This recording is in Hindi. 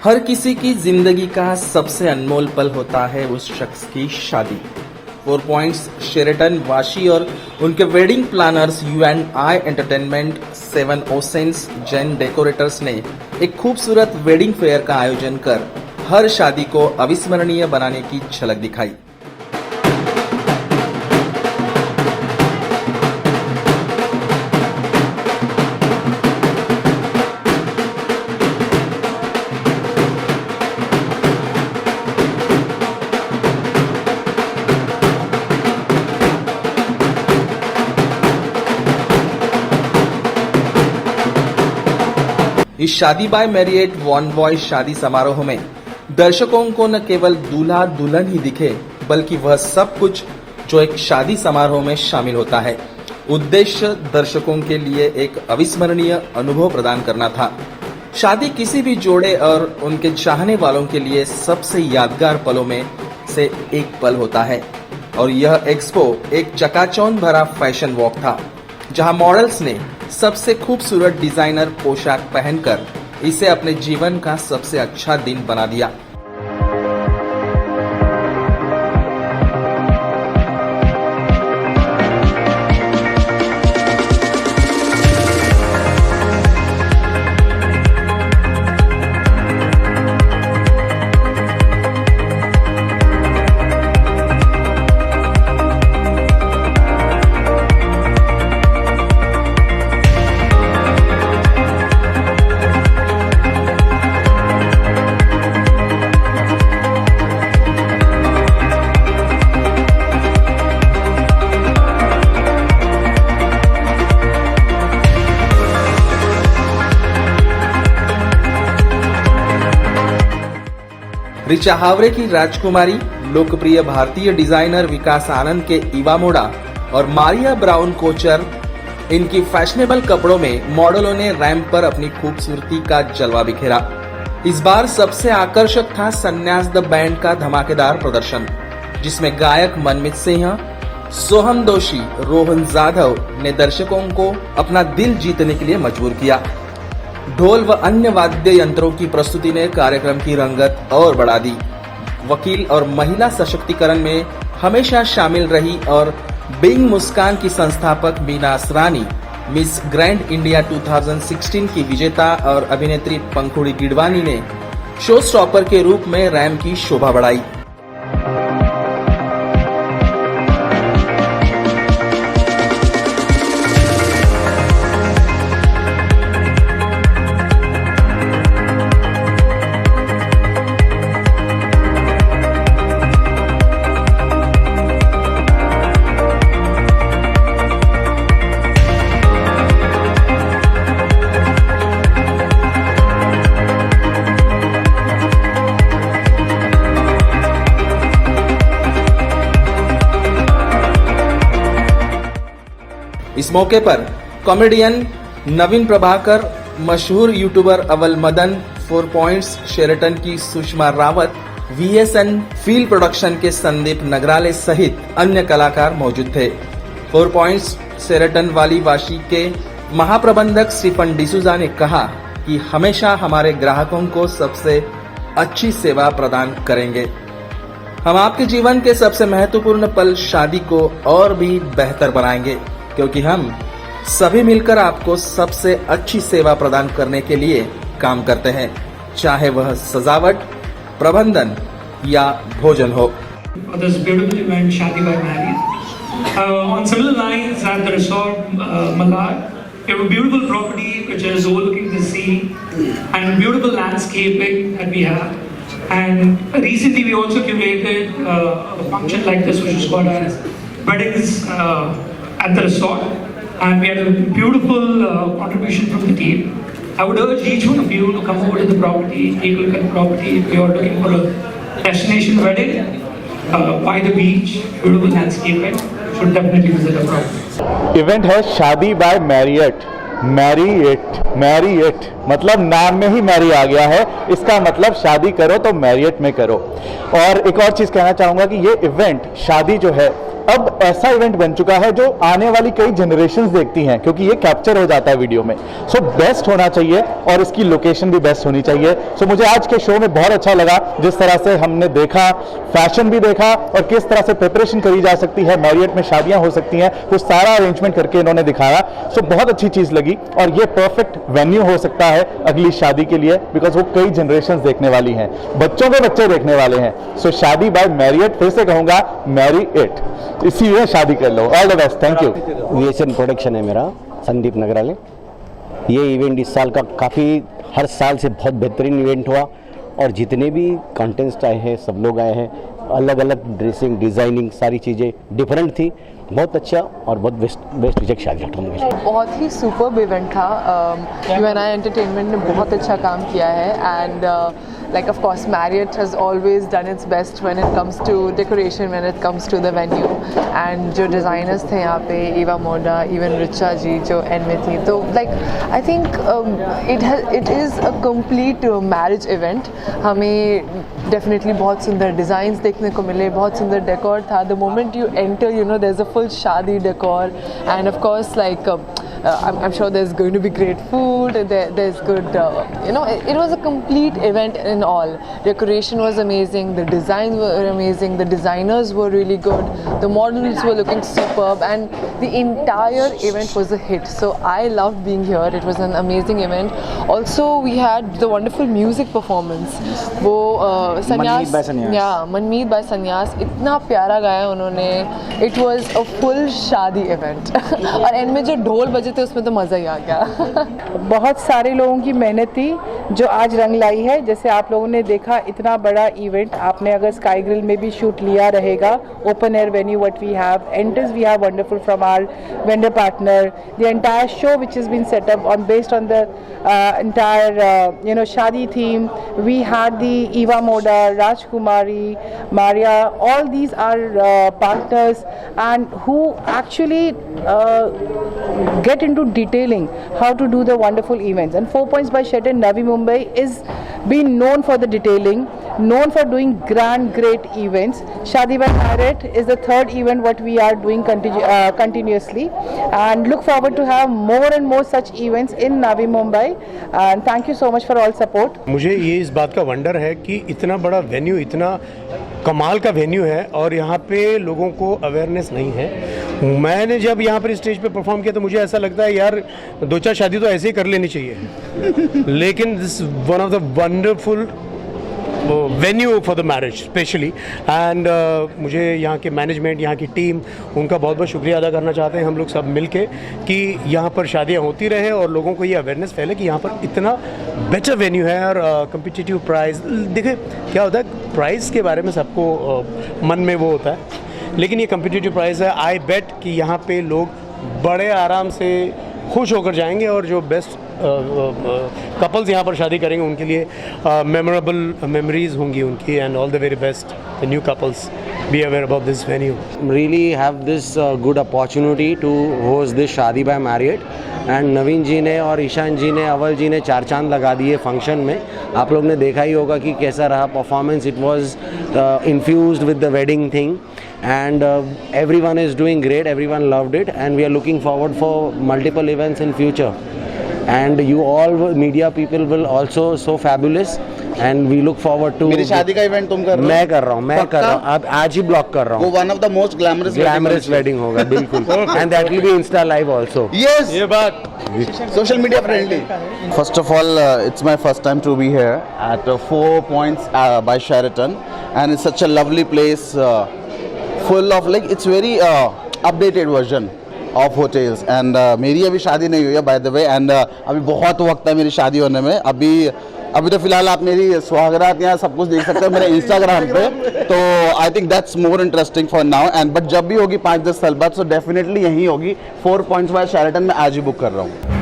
हर किसी की जिंदगी का सबसे अनमोल पल होता है उस शख्स की शादी। 4 पॉइंट्स शेरेटन वाशी और उनके wedding planners U&I entertainment 7 Oceans Jain decorators ने एक खूबसूरत वेडिंग फेयर का आयोजन कर हर शादी को अविस्मरणीय बनाने की झलक दिखाई। इस शादी बाय मैरियट वॉन बॉयज शादी समारोह में दर्शकों को न केवल दूल्हा दुल्हन ही दिखे, बल्कि वह सब कुछ जो एक शादी समारोह में शामिल होता है। उद्देश्य दर्शकों के लिए एक अविस्मरणीय अनुभव प्रदान करना था। शादी किसी भी जोड़े और उनके चाहने वालों के लिए सबसे यादगार पलों में से एक पल होता है और यह एक्सपो एक चकाचौंध भरा फैशन वॉक था, जहां मॉडल्स ने सबसे खूबसूरत डिजाइनर पोशाक पहनकर इसे अपने जीवन का सबसे अच्छा दिन बना दिया। ऋचा हावरे की राजकुमारी, लोकप्रिय भारतीय डिजाइनर विकास आनंद के इवा मोडा और मारिया ब्राउन कोचर, इनकी फैशनेबल कपड़ों में मॉडलों ने रैंप पर अपनी खूबसूरती का जलवा बिखेरा। इस बार सबसे आकर्षक था संन्यास द बैंड का धमाकेदार प्रदर्शन, जिसमें गायक मनमीत सिंह, सोहम दोषी, रोहन जाधव ने दर्शकों को अपना दिल जीतने के लिए मजबूर किया। ढोल व अन्य वाद्य यंत्रों की प्रस्तुति ने कार्यक्रम की रंगत और बढ़ा दी। वकील और महिला सशक्तिकरण में हमेशा शामिल रही और बीइंग मुस्कान की संस्थापक Meena Asrani, miss grand India 2016 की विजेता और अभिनेत्री पंखुड़ी गिडवानी ने शो स्टॉपर के रूप में रैंप की शोभा बढ़ाई। इस मौके पर कॉमेडियन नवीन प्रभाकर, मशहूर यूट्यूबर अवल मदन, 4 पॉइंट्स शेरेटन की Sushma Rawat, VSN field production के संदीप नगराले सहित अन्य कलाकार मौजूद थे। 4 पॉइंट्स शेरेटन वाली वाशी के महाप्रबंधक स्टीफन डिसूजा ने कहा कि हमेशा हमारे ग्राहकों को सबसे अच्छी सेवा प्रदान करेंगे। हम आपके जीवन के सबसे महत्वपूर्ण पल शादी को और भी बेहतर बनाएंगे, क्योंकि हम सभी मिलकर आपको सबसे अच्छी सेवा प्रदान करने के लिए काम करते हैं, चाहे वह सजावट, प्रबंधन या भोजन हो। This beautiful event, Shadi by Marriott. On similar lines at the resort Malad, we have a beautiful property which is overlooking the sea and beautiful landscaping that we have. And recently we also curated a function like this, which is called as weddings at the resort, and we had a beautiful contribution from the team. I would urge each one of you to come over to the property, take a look at the property. If you are looking for a destination wedding by the beach, beautiful landscaping, should definitely visit the property. Event है शादी बाय मैरियट। मैरियट मतलब नाम में ही मैरी आ गया है, इसका मतलब शादी करो तो मैरियट में करो। और एक और चीज़ कहना चाहूँगा कि ये इवेंट शादी जो है अब ऐसा इवेंट बन चुका है जो आने वाली कई जनरेशंस देखती हैं, क्योंकि ये कैप्चर हो जाता है वीडियो में। सो बेस्ट होना चाहिए और इसकी लोकेशन भी बेस्ट होनी चाहिए। सो मुझे आज के शो में बहुत अच्छा लगा जिस तरह से हमने देखा, फैशन भी देखा और किस तरह से प्रिपरेशन करी जा सकती है, मैरियट में शादियां हो सकती हैं, वो सारा अरेंजमेंट करके इन्होंने दिखाया। सो बहुत अच्छी चीज लगी और ये परफेक्ट वेन्यू हो सकता है अगली शादी के लिए, बिकॉज वो कई जनरेशंस देखने वाली हैं, बच्चों के बच्चे देखने वाले हैं। सो शादी बाय मैरियट, फिर से कहूंगा मैरी इट, इसी में शादी कर लो। All the best, thank you. VSN production है मेरा, संदीप नगराले। ये इवेंट इस साल का काफ़ी, हर साल से बहुत बेहतरीन इवेंट हुआ और जितने भी कंटेस्ट आए हैं सब लोग आए हैं, अलग अलग ड्रेसिंग, डिज़ाइनिंग, सारी चीज़ें डिफरेंट थी। बहुत अच्छा और बहुत बेस्ट विजय शादी होंगे। बहुत ही सुपर्ब इवेंट था। UNI एंटरटेनमेंट ने बहुत अच्छा काम किया है and like of course Marriott has always done its best when it comes to decoration, when it comes to the venue, and जो designers थे यहाँ पे, Eva Moda, even Richa जी जो end में थी, तो like I think it is a complete marriage event। हमें definitely बहुत सुंदर designs देखने को मिले, बहुत सुंदर decor था। The moment you enter, you know, there's a full शादी decor, and of course like I'm sure there's going to be great food, there's good, you know, it was a complete event in all. Decoration was amazing, the designs were amazing, the designers were really good, the models were looking superb, and the entire event was a hit. So I loved being here, it was an amazing event. Also we had the wonderful music performance. वो Sanyas, yeah, Manmeet by Sanyas, इतना प्यारा गाया उन्होंने, it was a full शादी event। और एंड में जो ढोल बजे थे उसमें तो मज़ा ही आ गया। बहुत सारे लोगों की मेहनत थी जो आज रंग लाई है। जैसे आप लोगों ने देखा, इतना बड़ा इवेंट आपने अगर स्काई ग्रिल में भी शूट लिया रहेगा, open air venue what we have, entrance we have wonderful from our vendor partner, the entire show which has been set up on based on the entire shadi theme. We had the Eva Moda, Rajkumari, Maria, all these are partners and who actually get into detailing how to do the wonderful events. And 4 Points by Sheraton Navi Mumbai is been known for the detailing, known for doing grand great events. Shadi by Marriott is the third event what we are doing continuously, and look forward to have more and more such events in Navi Mumbai. And thank you so much for all support. मुझे ये इस बात का वंडर है कि इतना बड़ा वेन्यू, इतना कमाल का वेन्यू है और यहाँ पे लोगों को अवेयरनेस नहीं है। मैंने जब यहाँ पर स्टेज पे परफॉर्म किया तो मुझे ऐसा लगता है यार 2-4 शादी तो ऐसे ही कर लेनी चाहिए, लेकिन this one of the wonderful venue for the marriage specially. And मुझे यहाँ के मैनेजमेंट, यहाँ की टीम, उनका बहुत बहुत शुक्रिया अदा करना चाहते हैं हम लोग सब मिलके कि यहाँ पर शादियाँ होती रहें और लोगों को ये अवेयरनेस फैले कि यहाँ पर इतना बेटर वेन्यू है। और कम्पिटिटिव प्राइस, देखिए क्या होता है, प्राइस के बारे में सबको मन में वो होता है, लेकिन ये कम्पिटिटिव प्राइस है। आई बेट कि यहाँ पे लोग बड़े आराम से खुश होकर जाएंगे और जो बेस्ट कपल्स यहाँ पर शादी करेंगे उनके लिए मेमोरेबल मेमोरीज होंगी उनकी। And all the very best the new couples, be aware about this venue. Really have this good opportunity to host this शादी by Marriott, and नवीन जी ने और ईशान जी ने, अवल जी ने 4 चांद लगा दिए फंक्शन में। आप लोग ने देखा ही होगा कि कैसा रहा performance. It was infused with the wedding thing, and everyone is doing great, everyone loved it, and we are looking forward for multiple events in future. And you all media people will also so fabulous, and we look forward to। मेरी शादी का इवेंट तुम कर रहे हो? मैं कर रहा हूँ, अब आज ही ब्लॉक कर रहा हूँ। वो one of the most glamorous wedding होगा बिल्कुल। And that will be Insta live also. Yes, ये बात social media friendly. First of all, it's my first time to be here at 4 Points by Sheraton, and it's such a lovely place, full of like it's very updated version of hotels. And मेरी अभी शादी नहीं हुई है by the way, and अभी बहुत वक्त है मेरी शादी होने में। अभी तो फिलहाल आप मेरी सुहागरात यहाँ सब कुछ देख सकते हो मेरे इंस्टाग्राम पे, तो I think that's more interesting for now. And but जब भी होगी 5-10 साल बाद, सो डेफिनेटली यहीं होगी। 4 Points by Sheraton में आज ही बुक कर रहा हूँ।